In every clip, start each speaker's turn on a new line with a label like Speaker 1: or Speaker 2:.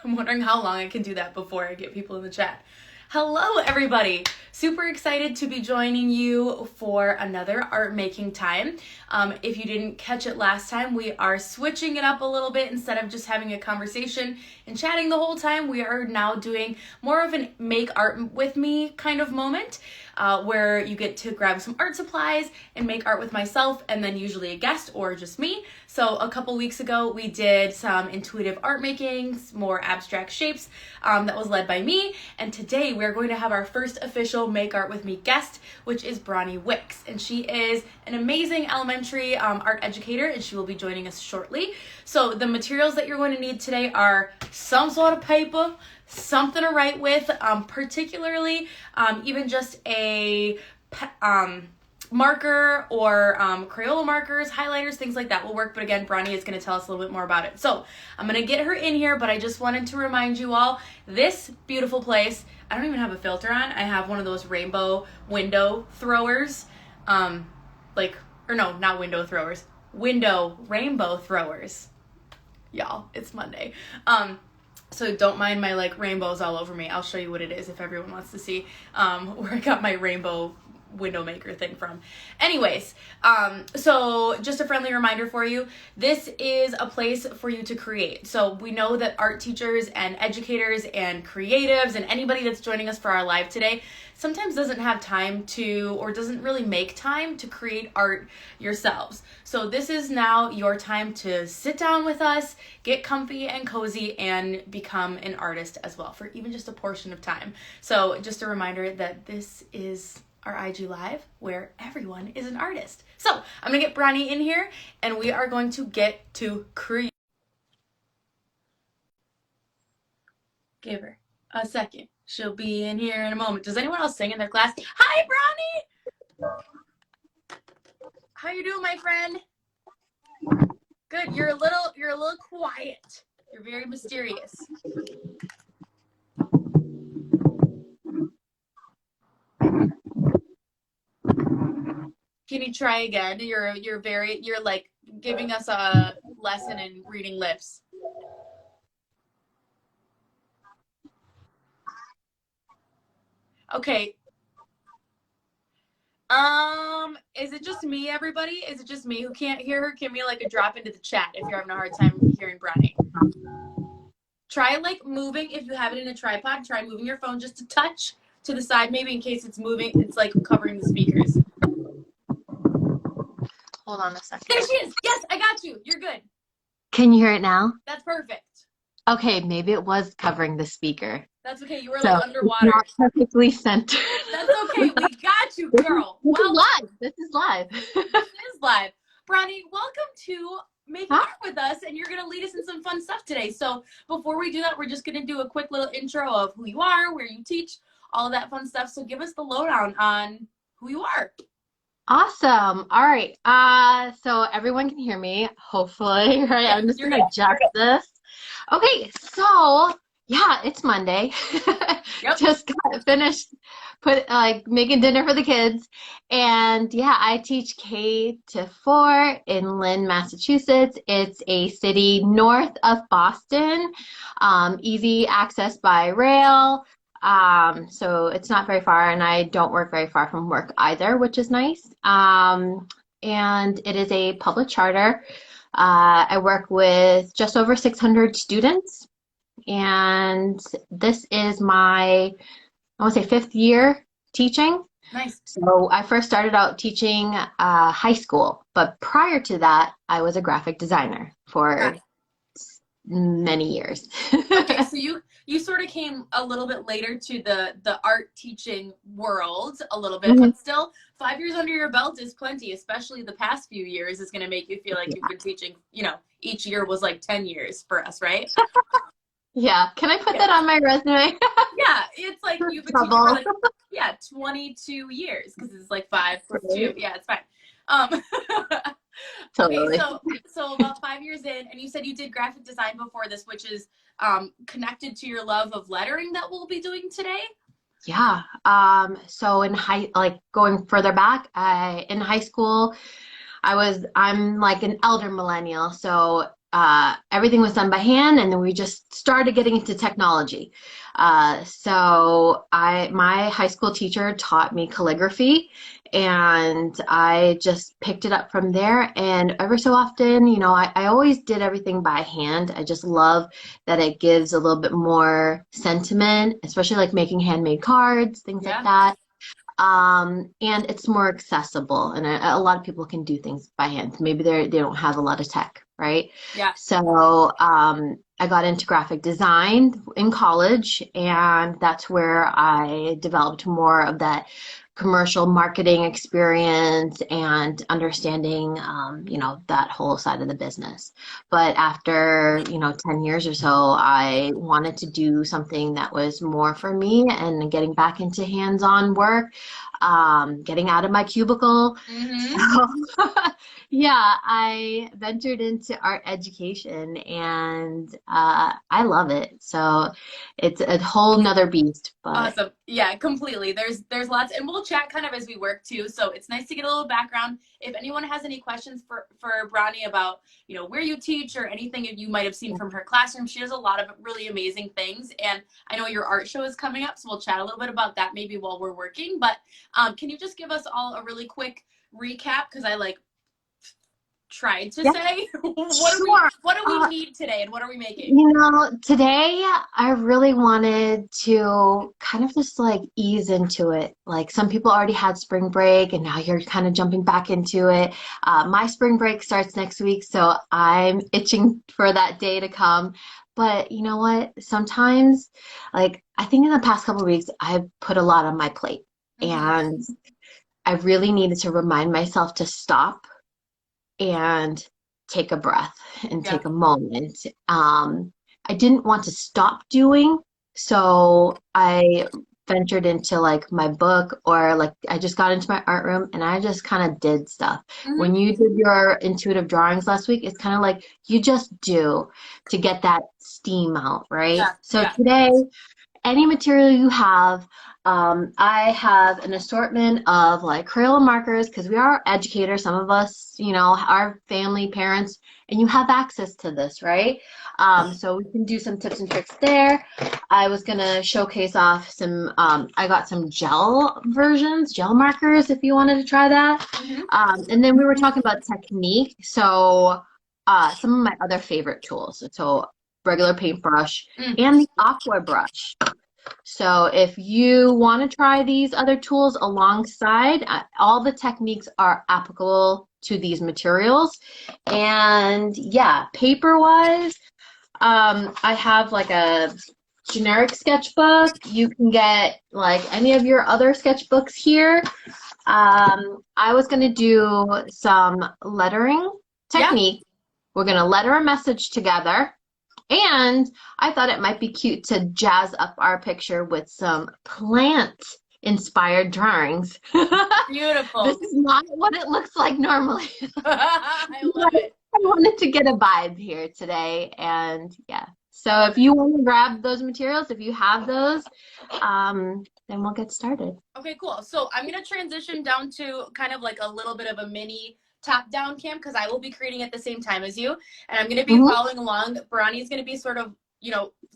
Speaker 1: I'm wondering how long I can do that before I get people in the chat. Hello, everybody. Super excited to be joining you for another art making time. If you didn't catch it last time, we are switching it up a little bit. Instead of just having a conversation and chatting the whole time, we are now doing more of a make art with me kind of moment, where you get to grab some art supplies and make art with myself and then usually a guest or just me. So a couple weeks ago, we did some intuitive art making, more abstract shapes, that was led by me. And today we're going to have our first official Make Art With Me guest, which is Borany Wicks. And she is an amazing elementary art educator, and she will be joining us shortly. So the materials that you're going to need today are some sort of paper, something to write with, particularly even just a marker or Crayola markers, highlighters, things like that will work. But again, Borany is going to tell us a little bit more about it. So I'm going to get her in here, but I just wanted to remind you all, this beautiful place, I don't even have a filter on. I have one of those rainbow window throwers, or no, not window throwers, rainbow throwers. Y'all, it's Monday. So don't mind my rainbows all over me. I'll show you what it is if everyone wants to see where I got my rainbow window maker thing from. Anyways, so just a friendly reminder for you, this is a place for you to create. So we know that art teachers and educators and creatives and anybody that's joining us for our live today sometimes doesn't have time to, or doesn't really make time to create art yourselves. So this is now your time to sit down with us, get comfy and cozy, and become an artist as well for even just a portion of time. So just a reminder that this is our IG Live, where everyone is an artist. So I'm gonna get Borany in here, and we are going to get to create. Give her a second. She'll be in here in a moment. Does anyone else sing in their class? Hi, Borany! How you doing, my friend? Good. You're a little quiet. You're very mysterious. Can you try again? You're like giving us a lesson in reading lips. Okay. Is it just me, everybody? Is it just me who can't hear her? Give me a drop into the chat if you're having a hard time hearing Borany. Try moving, if you have it in a tripod, try moving your phone just a touch to the side, maybe in case it's moving, it's covering the speakers.
Speaker 2: Hold on a second.
Speaker 1: There she is. Yes, I got you. You're good.
Speaker 2: Can you hear it now?
Speaker 1: That's perfect.
Speaker 2: Okay, maybe it was covering the speaker.
Speaker 1: That's okay. You were underwater.
Speaker 2: Not perfectly centered.
Speaker 1: That's okay. We got you, girl.
Speaker 2: This is live. This is live.
Speaker 1: This is live. Borany, welcome to Make Art with us, and you're going to lead us in some fun stuff today. So before we do that, we're just going to do a quick little intro of who you are, where you teach, all of that fun stuff. So give us the lowdown on who you are.
Speaker 2: Awesome. All right. So everyone can hear me, hopefully, right? I'm just going to adjust this. Okay, so yeah, it's Monday.
Speaker 1: Yep.
Speaker 2: Just got finished making dinner for the kids. And yeah, I teach K-4 in Lynn, Massachusetts. It's a city north of Boston, easy access by rail. So it's not very far, and I don't work very far from work either, which is nice. And it is a public charter. I work with just over 600 students, and this is my, I want to say, 5th year teaching.
Speaker 1: Nice.
Speaker 2: So I first started out teaching high school, but prior to that, I was a graphic designer for many years.
Speaker 1: Okay, so you sort of came a little bit later to the art teaching world a little bit, but still 5 years under your belt is plenty, especially the past few years is going to make you feel like you've been teaching, each year was 10 years for us, right?
Speaker 2: Yeah. Can I put that on my resume?
Speaker 1: Yeah, it's you've been teaching for 22 years, because it's 5 plus 2. Yeah, it's fine.
Speaker 2: Totally.
Speaker 1: Okay, so about 5 years in, and you said you did graphic design before this, which is connected to your love of lettering that we'll be doing today.
Speaker 2: Yeah. So in going further back, in high school, I'm an elder millennial. So everything was done by hand, and then we just started getting into technology. So my high school teacher taught me calligraphy, and I just picked it up from there. And ever so often, I always did everything by hand. I just love that it gives a little bit more sentiment, especially like making handmade cards, things like
Speaker 1: Yeah.
Speaker 2: that. And it's more accessible, and a lot of people can do things by hand. Maybe they don't have a lot of tech, right?
Speaker 1: Yeah.
Speaker 2: So I got into graphic design in college, and that's where I developed more of that commercial marketing experience and understanding, that whole side of the business. But after, 10 years or so, I wanted to do something that was more for me and getting back into hands-on work, getting out of my cubicle.
Speaker 1: Mm-hmm.
Speaker 2: So, yeah, I ventured into art education, and I love it. So it's a whole nother beast, but
Speaker 1: Awesome. Yeah, completely. There's lots, and we'll chat kind of as we work too. So it's nice to get a little background. If anyone has any questions for Borany about, where you teach or anything you might have seen from her classroom, she does a lot of really amazing things. And I know your art show is coming up, so we'll chat a little bit about that maybe while we're working. But can you just give us all a really quick recap? Because I tried to
Speaker 2: yeah,
Speaker 1: say
Speaker 2: sure.
Speaker 1: what do we need today, and what are we making?
Speaker 2: Today I really wanted to kind of just like ease into it. Like some people already had spring break and now you're kind of jumping back into it. My spring break starts next week, so I'm itching for that day to come. But you know what? Sometimes, like I think in the past couple of weeks, I've put a lot on my plate,
Speaker 1: Mm-hmm.
Speaker 2: and I really needed to remind myself to stop and take a breath and
Speaker 1: Yeah.
Speaker 2: take a moment. I didn't want to stop doing, so I ventured into like my book, or like I just got into my art room and I just kind of did stuff.
Speaker 1: Mm-hmm.
Speaker 2: When you did your intuitive drawings last week, it's kind of like you just do to get that steam out, right?
Speaker 1: Yeah.
Speaker 2: So
Speaker 1: Yeah.
Speaker 2: today, any material you have. I have an assortment of like Crayola markers because we are educators. Some of us, our family, parents, and you have access to this, right? So we can do some tips and tricks there. I was gonna showcase off some, I got some gel markers if you wanted to try that.
Speaker 1: Mm-hmm.
Speaker 2: And then we were talking about technique. So some of my other favorite tools. So regular paintbrush
Speaker 1: Mm.
Speaker 2: and the aqua brush. So if you want to try these other tools alongside, all the techniques are applicable to these materials. And yeah, paper wise, I have like a generic sketchbook. You can get like any of your other sketchbooks here. I was going to do some lettering
Speaker 1: Yeah.
Speaker 2: technique. We're going to letter a message together. And I thought it might be cute to jazz up our picture with some plant-inspired drawings. This
Speaker 1: Beautiful.
Speaker 2: is not what it looks like normally.
Speaker 1: I love
Speaker 2: But
Speaker 1: it.
Speaker 2: I wanted to get a vibe here today, and yeah. So if you want to grab those materials, if you have those, then we'll get started.
Speaker 1: Okay, cool. So I'm going to transition down to kind of like a little bit of a mini top down cam because I will be creating at the same time as you. And I'm going to be
Speaker 2: Mhm.
Speaker 1: following along. Borany is going to be sort of,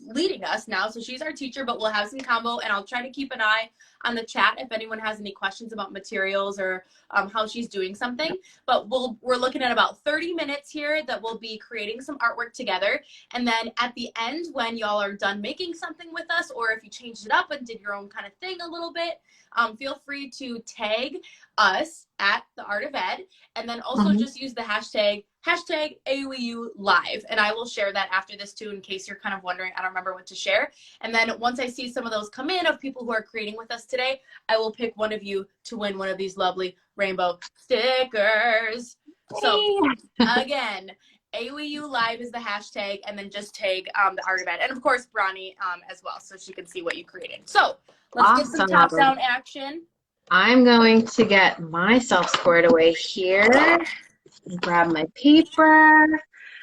Speaker 1: leading us now. So she's our teacher, but we'll have some combo, and I'll try to keep an eye on the chat if anyone has any questions about materials or how she's doing something. But we're looking at about 30 minutes here that we'll be creating some artwork together. And then at the end, when y'all are done making something with us, or if you changed it up and did your own kind of thing a little bit, feel free to tag us at the Art of Ed, and then also
Speaker 2: Mhm.
Speaker 1: just use the hashtag AOEU live, and I will share that after this too in case you're kind of wondering. I don't remember what to share. And then once I see some of those come in of people who are creating with us today, I will pick one of you to win one of these lovely rainbow stickers. So again, AOEU live is the hashtag, and then just tag the Art of Ed, and of course Borany as well, so she can see what you created. So let's get some top
Speaker 2: Awesome.
Speaker 1: down action.
Speaker 2: I'm going to get myself squared away here. Grab my paper.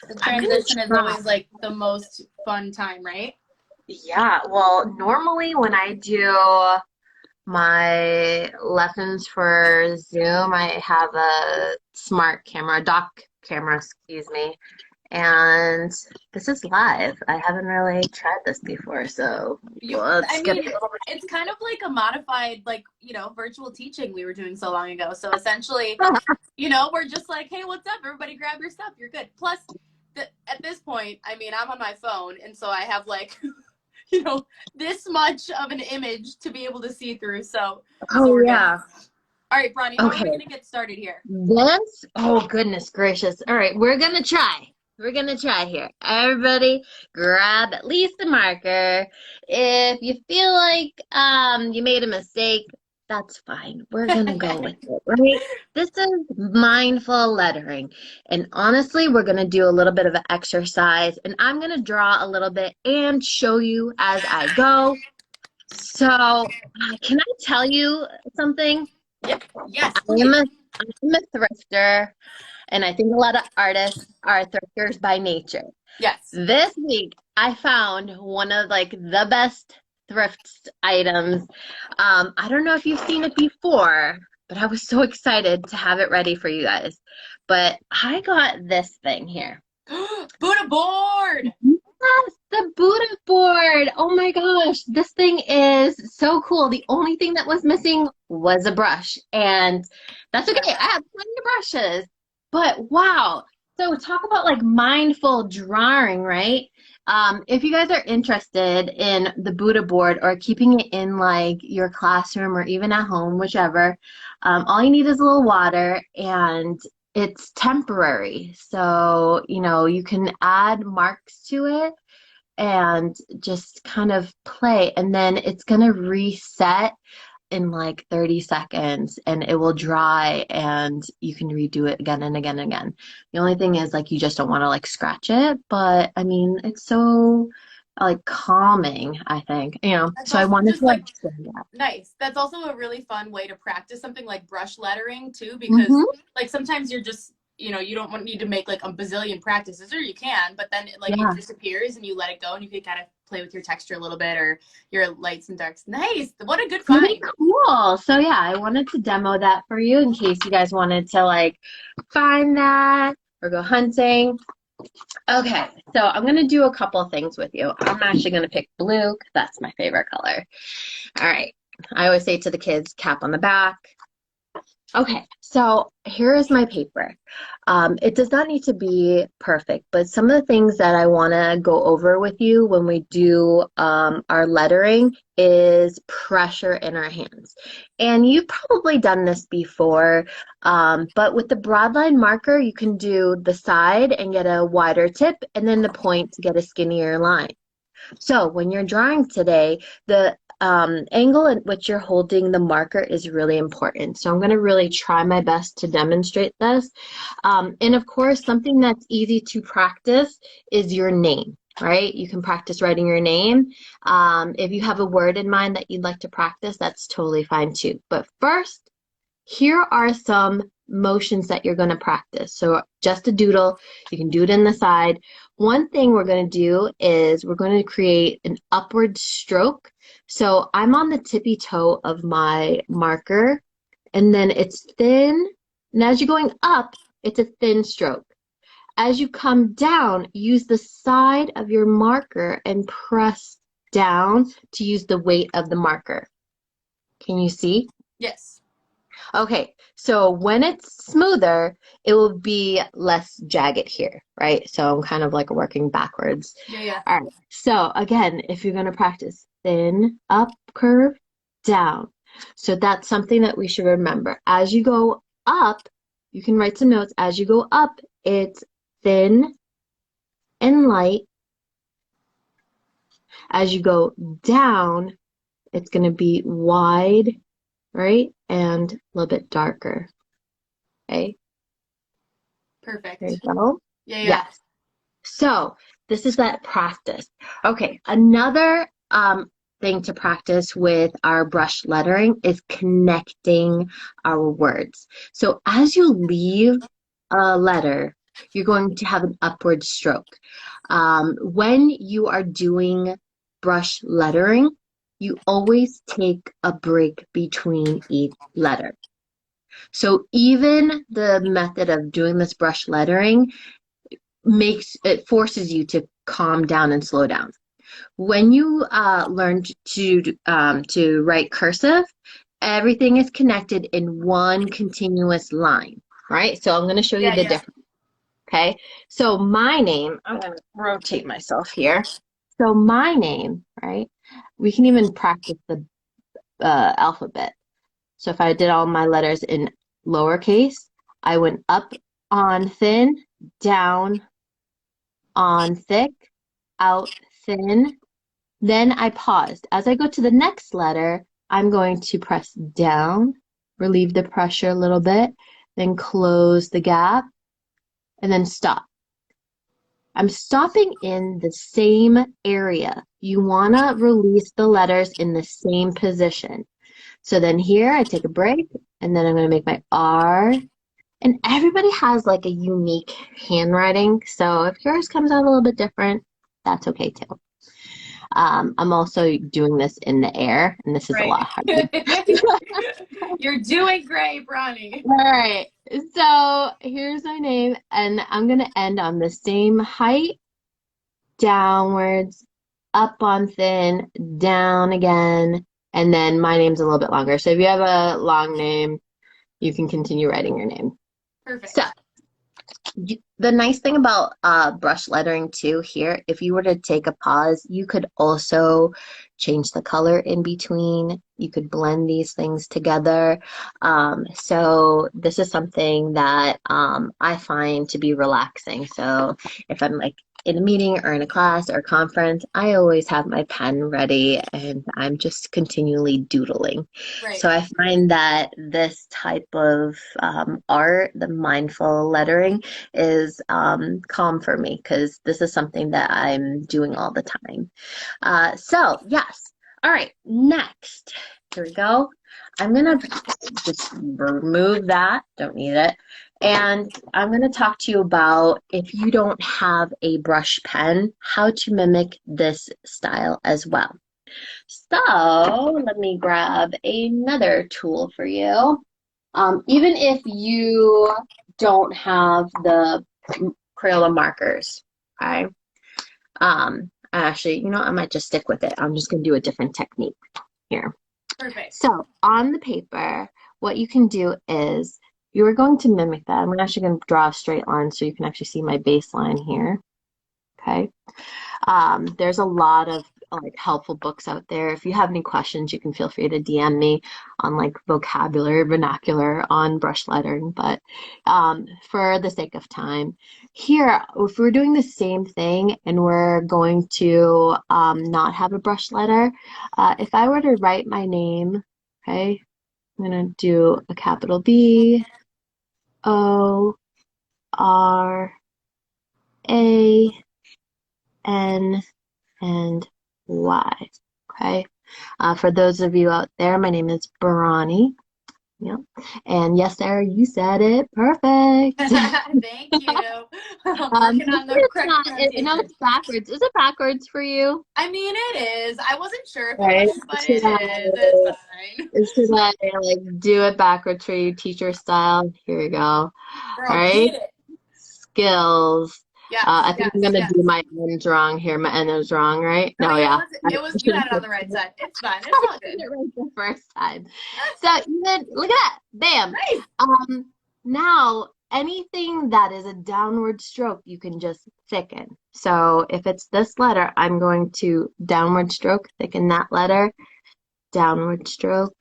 Speaker 1: The
Speaker 2: I'm gonna
Speaker 1: transition is
Speaker 2: try.
Speaker 1: always like the most fun time, right?
Speaker 2: Yeah, well, normally when I do my lessons for Zoom, I have a smart camera, dock camera, excuse me, And this is live. I haven't really tried this before, so
Speaker 1: I
Speaker 2: let's get
Speaker 1: mean,
Speaker 2: a little
Speaker 1: it's kind of like a modified, like, virtual teaching we were doing so long ago. So essentially,
Speaker 2: bit.
Speaker 1: we're just like, hey, what's up? Everybody grab your stuff. You're good. Plus, at this point, I mean, I'm on my phone, and so I have like, this much of an image to be able to see through. So
Speaker 2: Oh
Speaker 1: we're good.
Speaker 2: yeah.
Speaker 1: All right, Bronny, how are we
Speaker 2: Okay.
Speaker 1: gonna get started here?
Speaker 2: This, oh goodness gracious. All right, we're gonna try. We're gonna try here. Everybody grab at least a marker. If you feel like you made a mistake, that's fine. We're gonna go with it, right? This is mindful lettering. And honestly, we're gonna do a little bit of an exercise, and I'm gonna draw a little bit and show you as I go. So, can I tell you something?
Speaker 1: Yep. Yes,
Speaker 2: I'm
Speaker 1: please.
Speaker 2: a I'm a thrifter, and I think a lot of artists are thrifters by nature.
Speaker 1: Yes.
Speaker 2: This week, I found one of like the best thrift items. I don't know if you've seen it before, but I was so excited to have it ready for you guys. But I got this thing here.
Speaker 1: Buddha board.
Speaker 2: Yes, the Buddha board. Oh my gosh, this thing is so cool. The only thing that was missing was a brush, and that's okay. I have plenty of brushes. But wow. So talk about like mindful drawing, right? If you guys are interested in the Buddha board or keeping it in like your classroom or even at home, whichever, all you need is a little water and it's temporary. So, you can add marks to it and just kind of play, and then it's going to reset in like 30 seconds and it will dry and you can redo it again and again and again. The only thing is like you just don't want to like scratch it, but I mean, it's so like calming, I think,
Speaker 1: That's
Speaker 2: so I
Speaker 1: also
Speaker 2: wanted
Speaker 1: just
Speaker 2: to like
Speaker 1: like
Speaker 2: say that.
Speaker 1: nice. That's also a really fun way to practice something like brush lettering too, because
Speaker 2: Hmm.
Speaker 1: like sometimes you're just you don't need to make like a bazillion practices, or you can, but then like it
Speaker 2: Yeah.
Speaker 1: disappears and you let it go and you can kind of play with your texture a little bit or your lights and darks. Nice. What a good
Speaker 2: Pretty
Speaker 1: find.
Speaker 2: cool. So yeah, I wanted to demo that for you in case you guys wanted to like find that or go hunting. Okay, so I'm gonna do a couple things with you. I'm actually gonna pick blue 'cause that's my favorite color. All right. I always say to the kids, cap on the back. Okay, so here is my paper. It does not need to be perfect, but some of the things that I want to go over with you when we do our lettering is pressure in our hands. And you've probably done this before, but with the broadline marker, you can do the side and get a wider tip, and then the point to get a skinnier line. So when you're drawing today, the angle at which you're holding the marker is really important. So I'm going to really try my best to demonstrate this. And of course, something that's easy to practice is your name, right? You can practice writing your name. If you have a word in mind that you'd like to practice, that's totally fine too. But first, here are some motions that you're going to practice. So just a doodle, you can do it in the side. One thing we're going to do is we're going to create an upward stroke. So I'm on the tippy toe of my marker, and then it's thin. And as you're going up, it's a thin stroke. As you come down, use the side of your marker and press down to use the weight of the marker. Can you see?
Speaker 1: Yes.
Speaker 2: Okay, so when it's smoother, it will be less jagged here, right? So I'm kind of like working backwards.
Speaker 1: Yeah.
Speaker 2: All right, so again, if you're going to practice thin, up, curve, down. So that's something that we should remember. As you go up, you can write some notes. As you go up, it's thin and light. As you go down, it's going to be wide, right? And a little bit darker. Okay,
Speaker 1: Perfect.
Speaker 2: there you go.
Speaker 1: Yeah.
Speaker 2: Yes. So this is that practice. Okay, another thing to practice with our brush lettering is connecting our words. So as you leave a letter, you're going to have an upward stroke. When you are doing brush lettering, you always take a break between each letter. So even the method of doing this brush lettering, forces you to calm down and slow down. When you learn to write cursive, everything is connected in one continuous line, right? So I'm going to show you
Speaker 1: Yeah,
Speaker 2: the
Speaker 1: yeah.
Speaker 2: difference. Okay. So my name, I'm going to rotate myself here. So my name, right? We can even practice the alphabet. So if I did all my letters in lowercase, I went up on thin, down on thick, out thin. Then I paused. As I go to the next letter, I'm going to press down, relieve the pressure a little bit, then close the gap, and then stop. I'm stopping in the same area. You want to release the letters in the same position. So then here I take a break, and then I'm going to make my R. And everybody has like a unique handwriting. So if yours comes out a little bit different, that's okay too. I'm also doing this in the air, and this is a
Speaker 1: Right.
Speaker 2: lot harder.
Speaker 1: You're doing great, Borany.
Speaker 2: All right, so here's my name, and I'm gonna end on the same height, downwards, up on thin, down again, and then my name's a little bit longer. So if you have a long name, you can continue writing your name.
Speaker 1: Perfect.
Speaker 2: So the nice thing about brush lettering too here, if you were to take a pause, you could also change the color in between. You could blend these things together. So this is something that I find to be relaxing. So if I'm like in a meeting or in a class or a conference, I always have my pen ready and I'm just continually doodling.
Speaker 1: Right.
Speaker 2: So I find that this type of art, the mindful lettering, is calm for me because this is something that I'm doing all the time. So yes. All right, next. Here we go. I'm gonna just remove that, don't need it. And I'm gonna talk to you about if you don't have a brush pen, how to mimic this style as well. So let me grab another tool for you. Even if you don't have the Crayola markers, okay? Actually, I might just stick with it. I'm just gonna do a different technique here.
Speaker 1: Perfect.
Speaker 2: So on the paper, what you can do is you're going to mimic that. I'm actually going to draw a straight line so you can actually see my baseline here. Okay. There's a lot of like helpful books out there. If you have any questions, you can feel free to DM me on like vocabulary, vernacular on brush lettering. But for the sake of time, here, if we're doing the same thing and we're going to not have a brush letter, if I were to write my name, okay, I'm gonna do a capital B, O, R, A, N, and Y. Okay. For those of you out there, my name is Borany. Yep. And yes, Sarah, you said it. Perfect.
Speaker 1: Thank you. I'm working on the
Speaker 2: It's
Speaker 1: correct
Speaker 2: not, no,
Speaker 1: pronunciation.
Speaker 2: it's backwards. Is it backwards for you?
Speaker 1: I mean, it is. I wasn't sure if it
Speaker 2: Right.
Speaker 1: was, but it is. It's fine.
Speaker 2: Should I like do it backwards for you, teacher style? Here we go. All
Speaker 1: Girl,
Speaker 2: right.
Speaker 1: get it.
Speaker 2: Skills.
Speaker 1: Yes,
Speaker 2: I think
Speaker 1: yes,
Speaker 2: I'm gonna
Speaker 1: yes.
Speaker 2: do my ends wrong here. My end is wrong, right?
Speaker 1: No,
Speaker 2: No,
Speaker 1: yeah,
Speaker 2: yeah.
Speaker 1: it was, you
Speaker 2: should
Speaker 1: had
Speaker 2: have
Speaker 1: it on
Speaker 2: put
Speaker 1: the right side. It's fine. It's
Speaker 2: I
Speaker 1: all
Speaker 2: did
Speaker 1: good.
Speaker 2: it right the first time. So even look at that. Bam.
Speaker 1: Nice.
Speaker 2: Now anything that is a downward stroke, you can just thicken. So if it's this letter, I'm going to downward stroke, thicken that letter, downward stroke.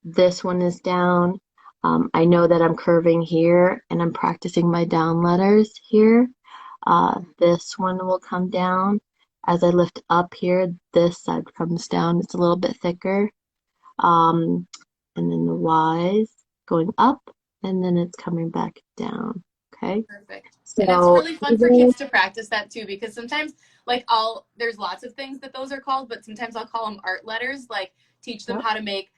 Speaker 2: This one is down. I know that I'm curving here and I'm practicing my down letters here. This one will come down. As I lift up here, this side comes down. It's a little bit thicker. And then the Y's going up, and then it's coming back down. Okay.
Speaker 1: Perfect. And it's
Speaker 2: So
Speaker 1: really fun for
Speaker 2: even,
Speaker 1: kids to practice that too, because sometimes, like, there's lots of things that those are called, but sometimes I'll call them art letters, like teach them
Speaker 2: yep.
Speaker 1: how to make,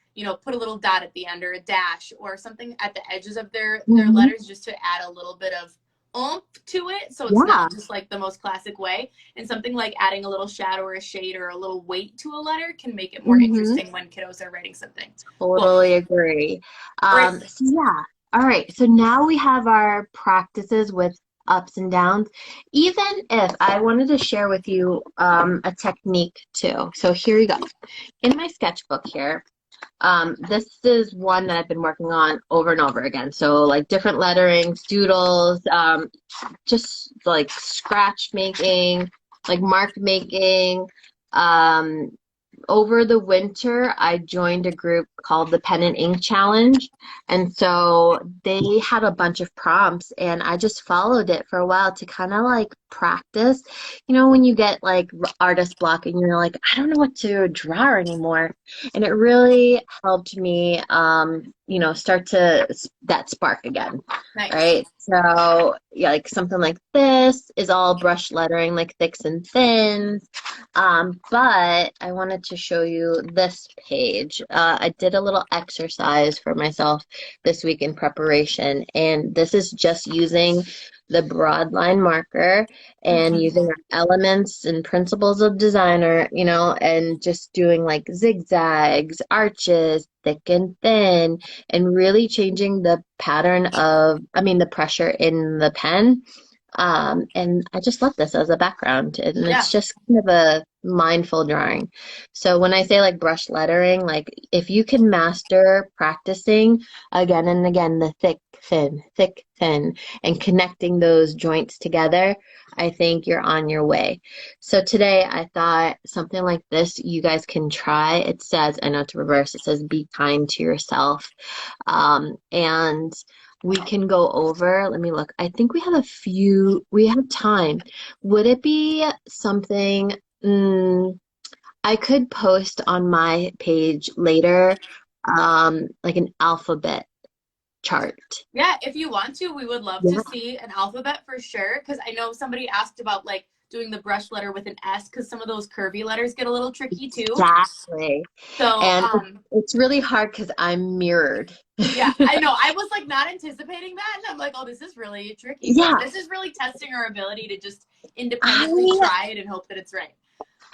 Speaker 1: put a little dot at the end or a dash or something at the edges of their
Speaker 2: Mhm.
Speaker 1: letters just to add a little bit of oomph to it. So it's
Speaker 2: Yeah.
Speaker 1: not just like the most classic way. And something like adding a little shadow or a shade or a little weight to a letter can make it more
Speaker 2: Mhm.
Speaker 1: interesting when kiddos are writing something.
Speaker 2: Totally agree.
Speaker 1: All right.
Speaker 2: So yeah. All right. So now we have our practices with ups and downs. Even if I wanted to share with you a technique too. So here you go. In my sketchbook here, this is one that I've been working on over and over again. So like different letterings, doodles, just like scratch making, like mark making. Um, Over the winter, I joined a group called the Pen and Ink Challenge. And so they had a bunch of prompts, and I just followed it for a while to kind of like practice. You know, when you get like artist block and you're like, I don't know what to draw anymore. And it really helped me, start to that spark again.
Speaker 1: Nice.
Speaker 2: Right. So, yeah, like something like this is all brush lettering, like thicks and thins. But I wanted to show you this page. I did a little exercise for myself this week in preparation, and this is just using the broad line marker and using our elements and principles of designer, and just doing like zigzags, arches, thick and thin, and really changing the pattern the pressure in the pen. And I just love this as a background, and it's just kind of a mindful drawing. So when I say like brush lettering, like if you can master practicing again and again the thick, thin, and connecting those joints together, I think you're on your way. So today I thought something like this you guys can try. It says, I know to reverse, it says be kind to yourself. And we can go over, let me look. I think we have time. Would it be something I could post on my page later, like an alphabet chart?
Speaker 1: Yeah, if you want to, we would love to see an alphabet for sure. Because I know somebody asked about like doing the brush letter with an S, because some of those curvy letters get a little tricky too.
Speaker 2: Exactly.
Speaker 1: So
Speaker 2: and it's really hard because I'm mirrored.
Speaker 1: Yeah, I know. I was like not anticipating that, and I'm like, oh, this is really tricky.
Speaker 2: Yeah.
Speaker 1: But this is really testing our ability to just independently try it and hope that it's right.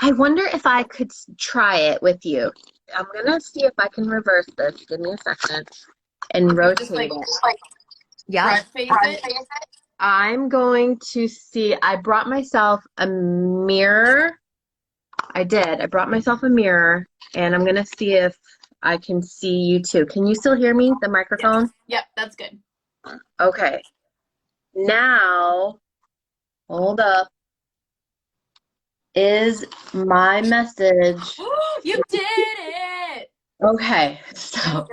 Speaker 2: I wonder if I could try it with you. I'm gonna see if I can reverse this. Give me a second. And rotate
Speaker 1: just like,
Speaker 2: it. Yeah.
Speaker 1: Face it.
Speaker 2: I'm going to see. I brought myself a mirror. I did. I brought myself a mirror, and I'm going to see if I can see you too. Can you still hear me, the microphone?
Speaker 1: Yep, that's good.
Speaker 2: Okay. Now, hold up. Is my message.
Speaker 1: You did it!
Speaker 2: Okay, so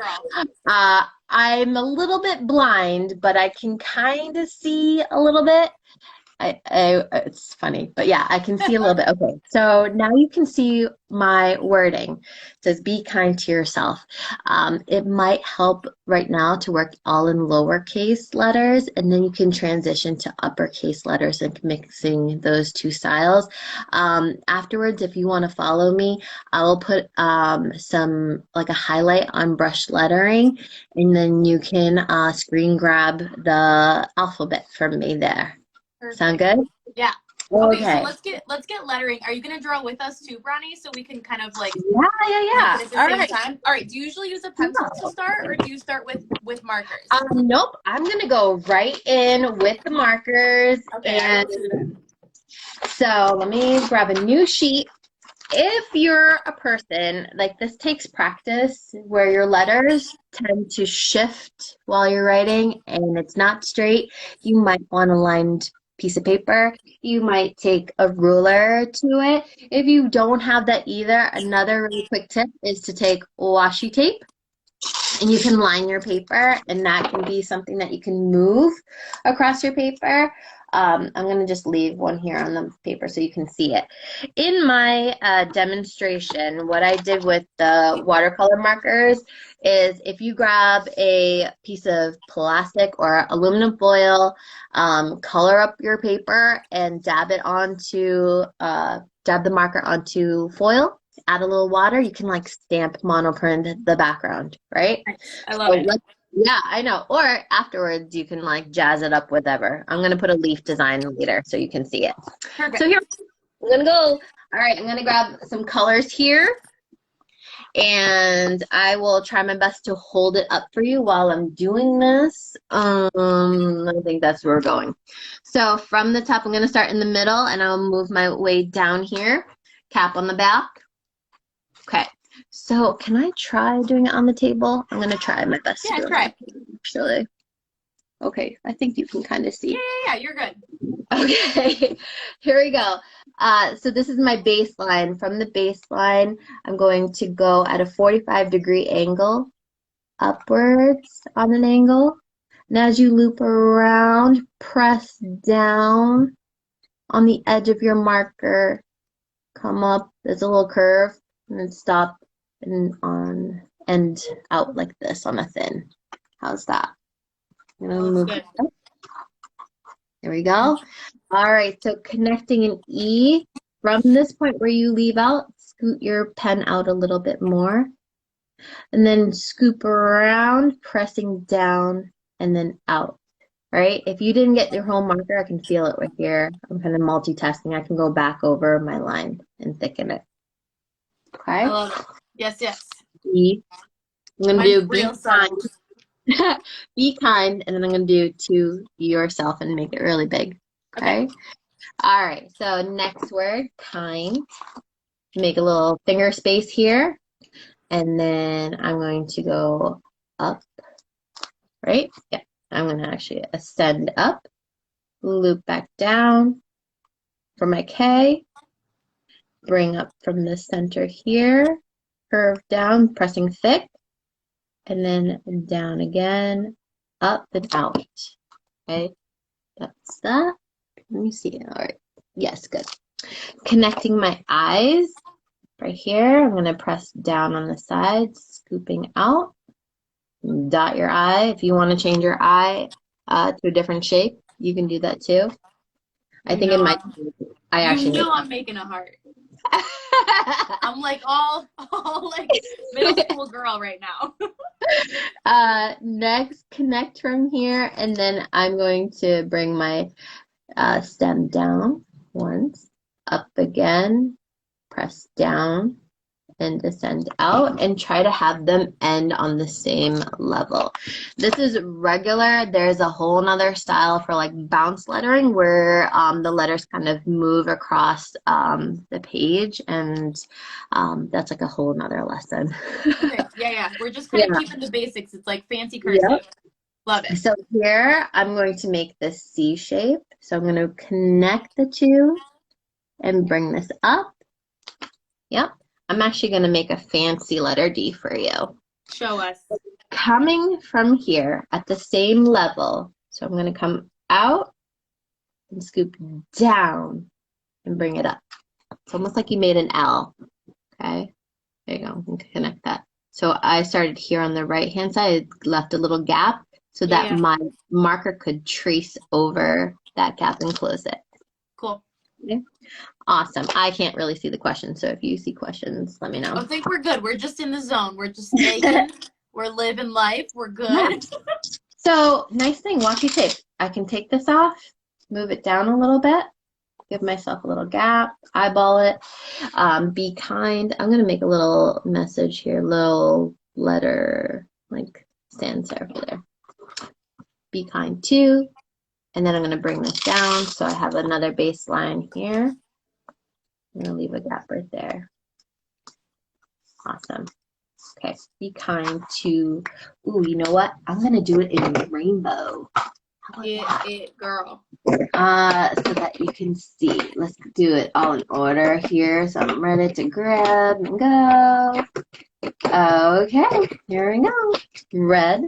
Speaker 2: I'm a little bit blind, but I can kind of see a little bit. It's funny, but yeah, I can see a little bit. Okay, so now you can see my wording. It says, be kind to yourself. It might help right now to work all in lowercase letters, and then you can transition to uppercase letters and mixing those two styles. Afterwards, if you want to follow me, I will put some, like a highlight on brush lettering, and then you can screen grab the alphabet from me there. Perfect. Sound good?
Speaker 1: Yeah. Okay, so let's get lettering. Are you gonna draw with us too, Borany, so we can kind of like
Speaker 2: yeah.
Speaker 1: At the same time? All right. Do you usually use a pencil to start, or do you start with markers?
Speaker 2: Nope. I'm gonna go right in with the markers.
Speaker 1: Okay.
Speaker 2: And so let me grab a new sheet. If you're a person, like this takes practice where your letters tend to shift while you're writing and it's not straight, you might want a lined piece of paper. You might take a ruler to it. If you don't have that either, another really quick tip is to take washi tape, and you can line your paper, and that can be something that you can move across your paper. I'm going to just leave one here on the paper so you can see it. In my demonstration, what I did with the watercolor markers is if you grab a piece of plastic or aluminum foil, color up your paper and dab the marker onto foil. Add a little water, you can like stamp monoprint the background, right?
Speaker 1: I love it.
Speaker 2: Yeah, I know. Or afterwards, you can like jazz it up, whatever. I'm going to put a leaf design later so you can see it.
Speaker 1: Perfect.
Speaker 2: So here, I'm going to go. All right, I'm going to grab some colors here. And I will try my best to hold it up for you while I'm doing this. I think that's where we're going. So from the top, I'm going to start in the middle and I'll move my way down here. Cap on the back. Okay. So can I try doing it on the table? I'm going to try my best to do it
Speaker 1: try.
Speaker 2: on the table, actually. Okay, I think you can kind of see.
Speaker 1: Yeah, you're good.
Speaker 2: Okay, here we go. So this is my baseline. From the baseline, I'm going to go at a 45-degree angle, upwards on an angle. And as you loop around, press down on the edge of your marker. Come up, there's a little curve, and then stop and on and out like this on a thin. How's that? I'm gonna move it up. There we go. All right, so connecting an E from this point where you leave out, scoot your pen out a little bit more. And then scoop around, pressing down and then out. All right, if you didn't get your whole marker, I can feel it right here. I'm kind of multitasking. I can go back over my line and thicken it. Okay?
Speaker 1: I love it. Yes.
Speaker 2: E. I'm going to do
Speaker 1: real
Speaker 2: be kind. Be kind, and then I'm going to do to yourself and make it really big. Okay? All right, so next word, kind. Make a little finger space here, and then I'm going to go up, right? Yeah, I'm going to actually ascend up, loop back down for my K, bring up from the center here, curve down, pressing thick, and then down again, up and out. Okay, that's that. Let me see. All right. Yes, good. Connecting my eyes right here. I'm going to press down on the sides, scooping out. Dot your eye. If you want to change your eye to a different shape, you can do that too. I think in my I actually
Speaker 1: I'm making a heart. I'm like all like middle school girl right now.
Speaker 2: Next, connect from here, and then I'm going to bring my stem down once, up again, press down, and descend out, and try to have them end on the same level. This is regular. There's a whole nother style for like bounce lettering where the letters kind of move across the page, and that's like a whole nother lesson.
Speaker 1: Okay, yeah. We're just kind of keeping the basics. It's like fancy cursive.
Speaker 2: Yep.
Speaker 1: Love it.
Speaker 2: So here I'm going to make this C shape. So I'm going to connect the two and bring this up. Yep. I'm actually going to make a fancy letter D for you.
Speaker 1: Show us.
Speaker 2: Coming from here at the same level. So I'm going to come out and scoop down and bring it up. It's almost like you made an L. Okay. There you go. You can connect that. So I started here on the right hand side, left a little gap so that my marker could trace over that gap and close it.
Speaker 1: Cool.
Speaker 2: Okay. Awesome. I can't really see the questions, so if you see questions, let me know.
Speaker 1: I think we're good. We're just in the zone. We're just making, we're living life. We're good. Yeah.
Speaker 2: So, nice thing, washi tape. I can take this off, move it down a little bit, give myself a little gap, eyeball it, be kind. I'm going to make a little message here, little letter, like sans serif there. Be kind too. And then I'm going to bring this down so I have another baseline here. I'm going to leave a gap right there. Awesome. Okay, be kind to, ooh, you know what? I'm going to do it in rainbow.
Speaker 1: It, girl.
Speaker 2: So that you can see. Let's do it all in order here. So I'm ready to grab and go. Okay, here we go. Red.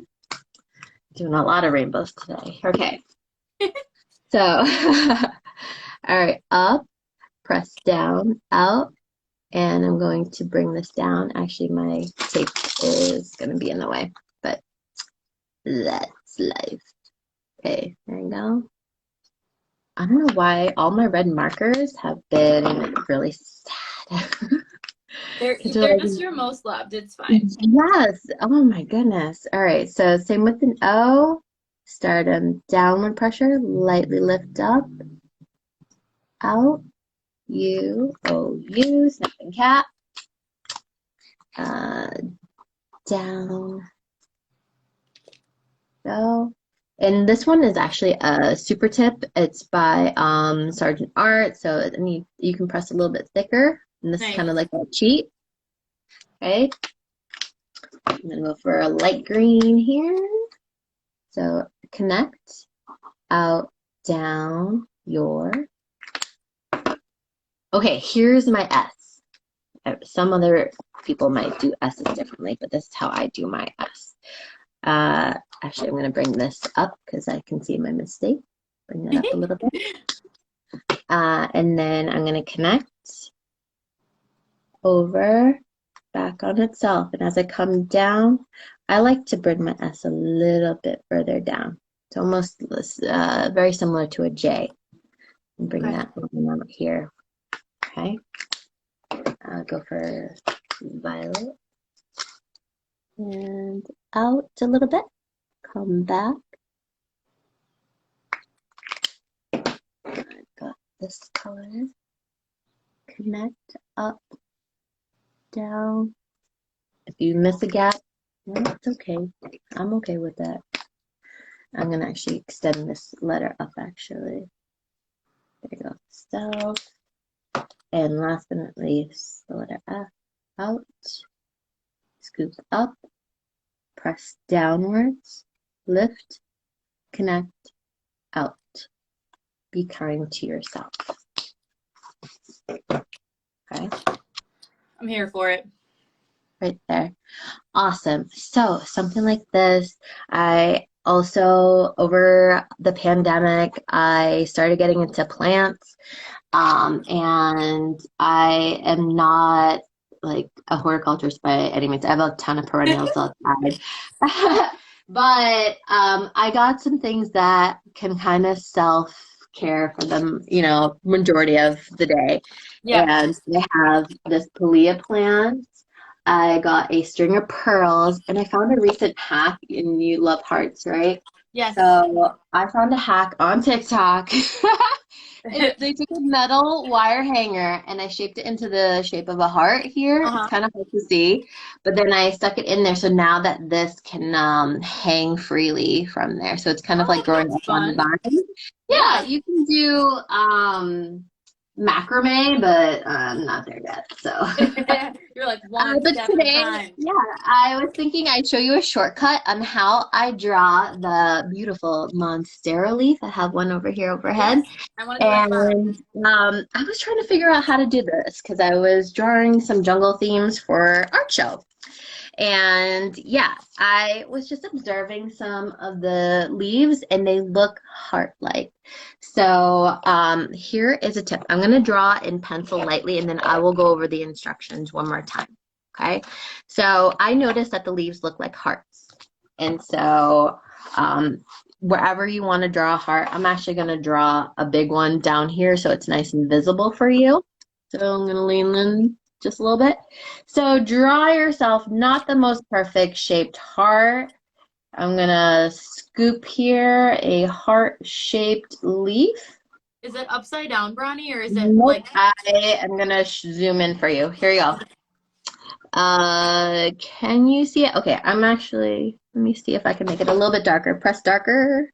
Speaker 2: Doing a lot of rainbows today. Okay. So, all right, up, press down, out, and I'm going to bring this down. Actually, my tape is going to be in the way, but that's life. Okay, there you go. I don't know why all my red markers have been really sad.
Speaker 1: They're just your most loved. It's fine.
Speaker 2: Yes. Oh my goodness. All right. So same with an O. Start on downward pressure. Lightly lift up. Out. U. O. U. Snapping cap. uh, down. So, and this one is actually a super tip. It's by Sergeant Art. So and you can press a little bit thicker. And this is
Speaker 1: Nice.
Speaker 2: kind of like a cheat. Okay. I'm gonna go for a light green here. So connect out, down, your. Okay, here's my S. Some other people might do S's differently, but this is how I do my S. Actually, I'm going to bring this up because I can see my mistake. Bring that up a little bit. And then I'm going to connect over, back on itself. And as I come down, I like to bring my S a little bit further down. It's almost very similar to a J. And bring
Speaker 1: Okay.
Speaker 2: that one out here. Okay. I'll go for violet. And out a little bit. Come back. I've got this color. Connect up, down. If you miss a gap, no, it's okay. I'm okay with that. I'm gonna actually extend this letter up actually. There you go. So, and last but not least, the letter F. Out, scoop up, press downwards, lift, connect, out. Be kind to yourself. Okay.
Speaker 1: I'm here for it.
Speaker 2: Right there. Awesome. So something like this, I also, over the pandemic, I started getting into plants. And I am not like a horticulturist by any means. I have a ton of perennials outside. But I got some things that can kind of self-care for them, majority of the day.
Speaker 1: Yeah.
Speaker 2: And I have this palea plant. I got a string of pearls, and I found a recent hack, and you love hearts, right?
Speaker 1: Yes.
Speaker 2: So I found a hack on TikTok. They took a metal wire hanger and I shaped it into the shape of a heart here. It's
Speaker 1: Uh-huh.
Speaker 2: kind of hard to see, but then I stuck it in there. So now that this can hang freely from there. So it's kind of like
Speaker 1: Oh,
Speaker 2: growing
Speaker 1: that's
Speaker 2: up on the
Speaker 1: fun.
Speaker 2: vine. Yeah,
Speaker 1: Yeah.
Speaker 2: you can do macrame, but I'm not there yet. So.
Speaker 1: You're like one
Speaker 2: But
Speaker 1: step at a
Speaker 2: today,
Speaker 1: time.
Speaker 2: yeah, I was thinking I'd show you a shortcut on how I draw the beautiful monstera leaf. I have one over here overhead.
Speaker 1: Yes. I want to do it tomorrow.
Speaker 2: And I was trying to figure out how to do this because I was drawing some jungle themes for art show. And yeah, I was just observing some of the leaves and they look heart-like. So here is a tip. I'm going to draw in pencil lightly and then I will go over the instructions one more time. Okay. So I noticed that the leaves look like hearts. And so wherever you want to draw a heart, I'm actually going to draw a big one down here so it's nice and visible for you. So I'm going to lean in just a little bit. So draw yourself not the most perfect shaped heart. I'm going to scoop here a heart-shaped leaf.
Speaker 1: Is it upside down, Bronny, or is it
Speaker 2: Nope.
Speaker 1: like
Speaker 2: I am going to zoom in for you. Here you go. Can you see it? Okay, let me see if I can make it a little bit darker. Press darker.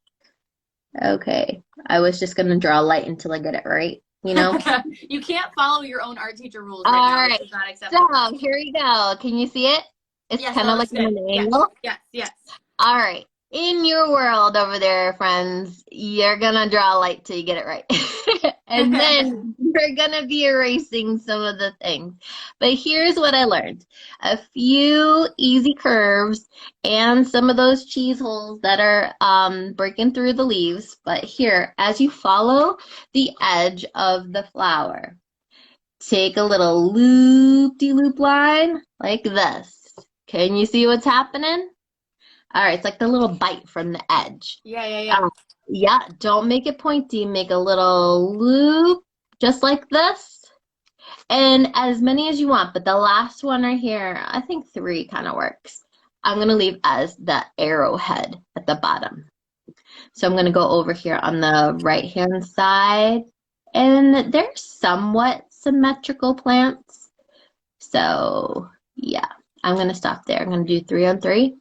Speaker 2: Okay, I was just gonna draw light until I get it right,
Speaker 1: you can't follow your own art teacher rules
Speaker 2: All
Speaker 1: right now.
Speaker 2: right,
Speaker 1: This is not acceptable.
Speaker 2: so here you go. Can you see it? It's
Speaker 1: Yes,
Speaker 2: kind
Speaker 1: that
Speaker 2: of
Speaker 1: looks
Speaker 2: like an
Speaker 1: good.
Speaker 2: angle.
Speaker 1: Yes.
Speaker 2: All right. In your world over there, friends, you're gonna draw light till you get it right. And then you're gonna be erasing some of the things. But here's what I learned. A few easy curves and some of those cheese holes that are breaking through the leaves. But here, as you follow the edge of the flower, take a little loop-de-loop line like this. Can you see what's happening? All right, it's like the little bite from the edge.
Speaker 1: Yeah.
Speaker 2: Yeah, don't make it pointy. Make a little loop just like this. And as many as you want, but the last one right here, I think 3 kind of works. I'm going to leave as the arrowhead at the bottom. So I'm going to go over here on the right-hand side. And they're somewhat symmetrical plants. So, yeah. I'm going to stop there. I'm going to do 3 on 3.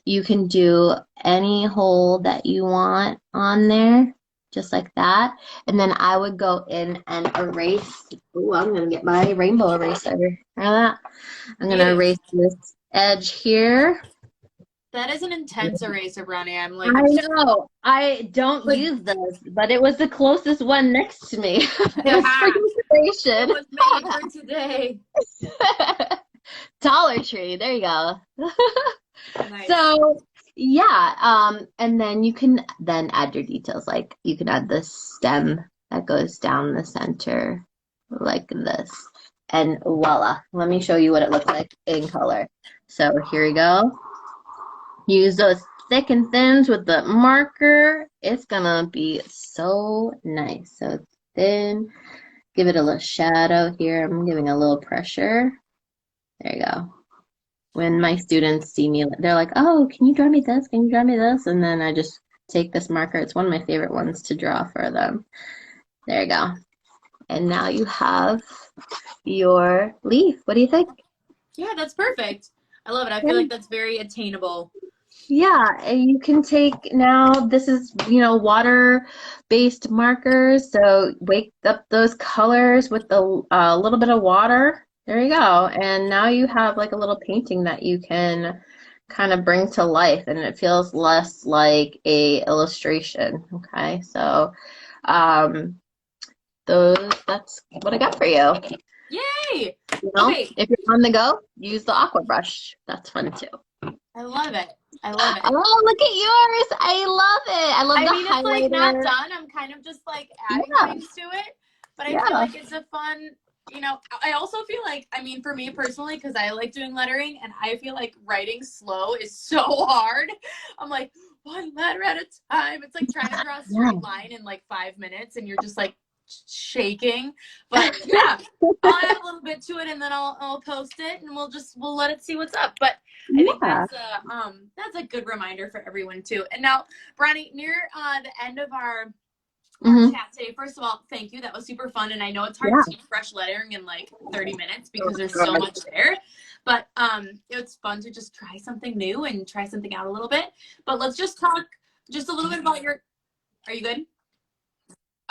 Speaker 2: You can do any hole that you want on there, just like that. And then I would go in and erase. Oh, I'm going to get my rainbow eraser. Remember that? I'm going to
Speaker 1: Beauty.
Speaker 2: erase this edge here.
Speaker 1: That is an intense eraser, Brownie. I'm like,
Speaker 2: I know. I don't
Speaker 1: like,
Speaker 2: use those, but it was the closest one next to me. It was for
Speaker 1: it
Speaker 2: inspiration.
Speaker 1: was made for today.
Speaker 2: Dollar Tree. There you go.
Speaker 1: Nice.
Speaker 2: So yeah, and then you can then add your details. Like you can add the stem that goes down the center like this. And voila. Let me show you what it looks like in color. So here we go. Use those thick and thins with the marker. It's gonna be so nice. So thin. Give it a little shadow here. I'm giving a little pressure. There you go. When my students see me, they're like, "Oh, can you draw me this? Can you draw me this?" And then I just take this marker. It's one of my favorite ones to draw for them. There you go. And now you have your leaf. What do you think?
Speaker 1: Yeah, that's perfect. I love it. I
Speaker 2: Yeah.
Speaker 1: feel like that's very attainable.
Speaker 2: Yeah, and you can take now, this is, water-based markers. So wake up those colors with a little bit of water. There you go. And now you have like a little painting that you can kind of bring to life, and it feels less like a illustration. Okay, so that's what I got for you.
Speaker 1: Yay!
Speaker 2: You know,
Speaker 1: Okay,
Speaker 2: if you're on the go, use the aqua brush. That's fun too.
Speaker 1: I love it. I love it.
Speaker 2: Oh, look at yours. I love it. I love
Speaker 1: I
Speaker 2: the
Speaker 1: mean, it's like not
Speaker 2: highlighter.
Speaker 1: done. I'm kind of just like adding
Speaker 2: Yeah,
Speaker 1: things to it, but I feel
Speaker 2: yeah.
Speaker 1: like it's a fun, I also feel like, I mean, for me personally, because I like doing lettering and I feel like writing slow is so hard. I'm like, one letter at a time. It's like trying to draw a
Speaker 2: Yeah.
Speaker 1: straight line in like 5 minutes and you're just like shaking. But yeah, I'll add a little bit to it and then I'll post it and we'll let it see what's up. But I think
Speaker 2: Yeah.
Speaker 1: that's a good reminder for everyone too. And now, Borany, near the end of our
Speaker 2: Mhm.
Speaker 1: chat today, first of all, thank you. That was super fun, and I know it's hard
Speaker 2: Yeah.
Speaker 1: to do fresh lettering in like 30 minutes
Speaker 2: Oh,
Speaker 1: because there's so
Speaker 2: God.
Speaker 1: much there. But it's fun to just try something new and try something out a little bit. But let's just talk just a little bit about your. Are you good?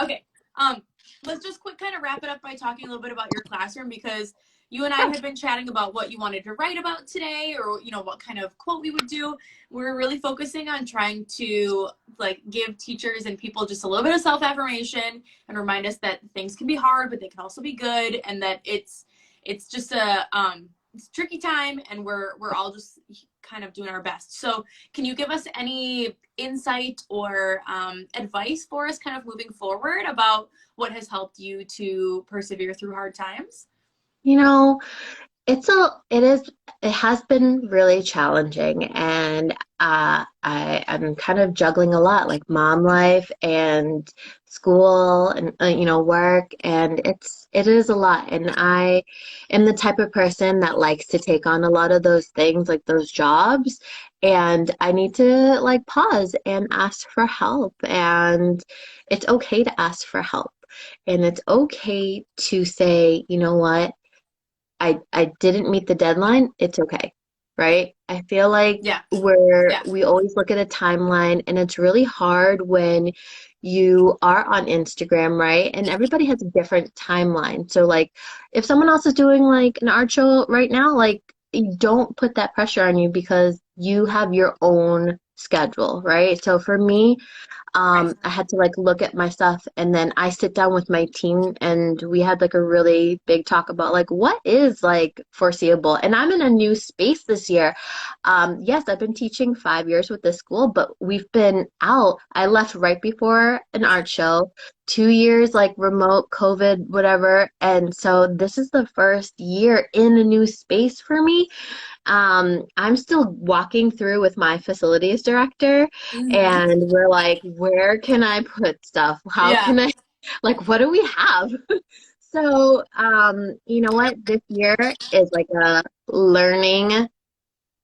Speaker 1: Okay. Let's just quick kind of wrap it up by talking a little bit about your classroom because you and I had been chatting about what you wanted to write about today or what kind of quote we would do. We're really focusing on trying to like give teachers and people just a little bit of self-affirmation and remind us that things can be hard but they can also be good and that it's just it's a tricky time and we're all just kind of doing our best. So can you give us any insight or advice for us kind of moving forward about what has helped you to persevere through hard times?
Speaker 2: You know, it has been really challenging, and I'm kind of juggling a lot, like mom life and school and work, and it is a lot. And I am the type of person that likes to take on a lot of those things, like those jobs, and I need to like pause and ask for help, and it's okay to ask for help, and it's okay to say, you know what? I didn't meet the deadline. It's okay, right? I feel like
Speaker 1: Yeah, yeah,
Speaker 2: we always look at a timeline, and it's really hard when you are on Instagram, right? And everybody has a different timeline. So like if someone else is doing like an art show right now, like you don't put that pressure on you because you have your own schedule, right? So for me,
Speaker 1: right.
Speaker 2: I had to like look at my stuff, and then I sit down with my team and we had like a really big talk about like what is like foreseeable. And I'm in a new space this year. Yes, I've been teaching 5 years with this school, but we've been out. I left right before an art show, 2 years like remote COVID, whatever. And so this is the first year in a new space for me. I'm still walking through with my facilities director,
Speaker 1: Mhm.
Speaker 2: and we're like, where can I put stuff? How
Speaker 1: Yeah,
Speaker 2: can I, like, what do we have? So, you know what? This year is like a learning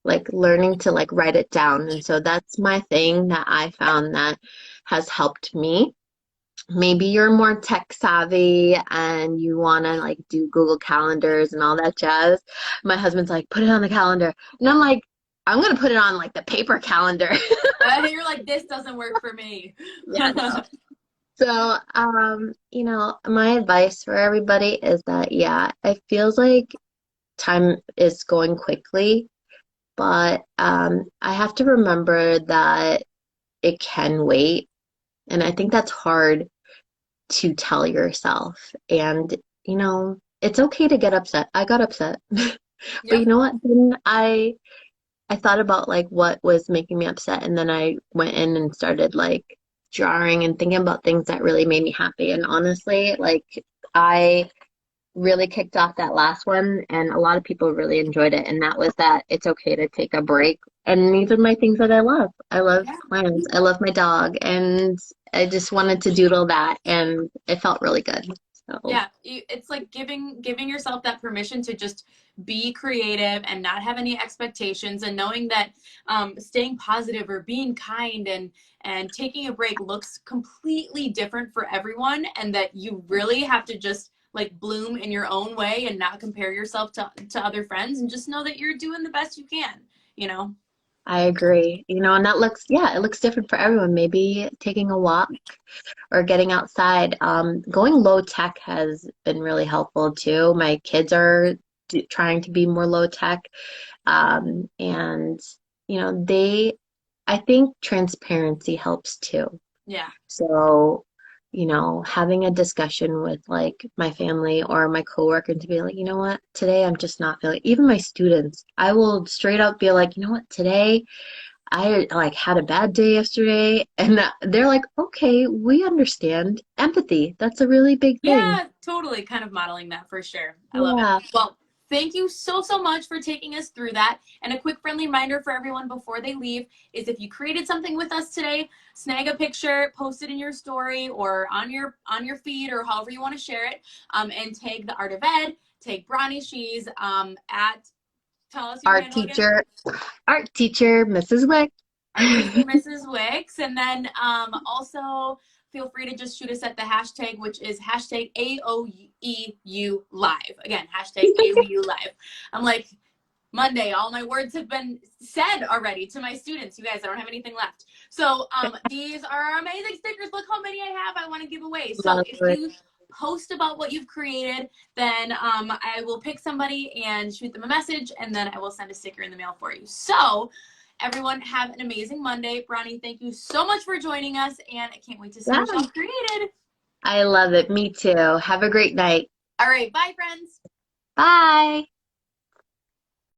Speaker 2: to like write it down. And so that's my thing that I found that has helped me. maybe you're more tech savvy and you want to like do Google calendars and all that jazz. My husband's like, put it on the calendar. And I'm like, I'm gonna put it on like the paper calendar.
Speaker 1: You're like, this doesn't work for me.
Speaker 2: Yeah, no. So, my advice for everybody is that, yeah, it feels like time is going quickly, but I have to remember that it can wait. And I think that's hard to tell yourself. And, it's okay to get upset. I got upset. But you
Speaker 1: Yep.
Speaker 2: know what? Then I thought about like what was making me upset, and then I went in and started like drawing and thinking about things that really made me happy. And honestly, like I really kicked off that last one, and a lot of people really enjoyed it. And that was that it's okay to take a break. And these are my things that I love. I love
Speaker 1: Yeah.
Speaker 2: plants. I love my dog, and I just wanted to doodle that, and it felt really good. So
Speaker 1: Yeah, it's like giving yourself that permission to just be creative and not have any expectations, and knowing that staying positive or being kind and taking a break looks completely different for everyone, and that you really have to just like bloom in your own way and not compare yourself to other friends, and just know that you're doing the best you can, you know?
Speaker 2: I agree. And that looks, yeah, it looks different for everyone. Maybe taking a walk or getting outside. Going low tech has been really helpful too. My kids are trying to be more low tech. And, I think transparency helps too.
Speaker 1: Yeah.
Speaker 2: So, having a discussion with like my family or my coworker to be like, you know what, today I'm just not feeling, even my students, I will straight up be like, you know what, today I like had a bad day yesterday, and they're like, okay, we understand. Empathy, that's a really big thing.
Speaker 1: Yeah, totally. Kind of modeling that for sure. I love it.
Speaker 2: Yeah.
Speaker 1: Well, thank you so much for taking us through that. And a quick friendly reminder for everyone before they leave is if you created something with us today, snag a picture, post it in your story or on your feed or however you want to share it, and tag the Art of Ed, tag Bronny. She's at tell us your
Speaker 2: Art
Speaker 1: handle again.
Speaker 2: teacher, art teacher, Mrs. Wick.
Speaker 1: Art teacher Mrs. Wicks. And then also feel free to just shoot us at the hashtag, which is hashtag AOEU live. Again, hashtag AOEU live. I'm like, Monday, all my words have been said already to my students. You guys, I don't have anything left. So these are amazing stickers. Look how many I have I want to give away. So if
Speaker 2: Lovely.
Speaker 1: you post about what you've created, then I will pick somebody and shoot them a message, and then I will send a sticker in the mail for you. So everyone have an amazing Monday. Bronny, thank you so much for joining us, and I can't wait to see
Speaker 2: Yeah,
Speaker 1: what y'all created.
Speaker 2: I love it. Me too. Have a great night.
Speaker 1: All right, bye, friends.
Speaker 2: Bye.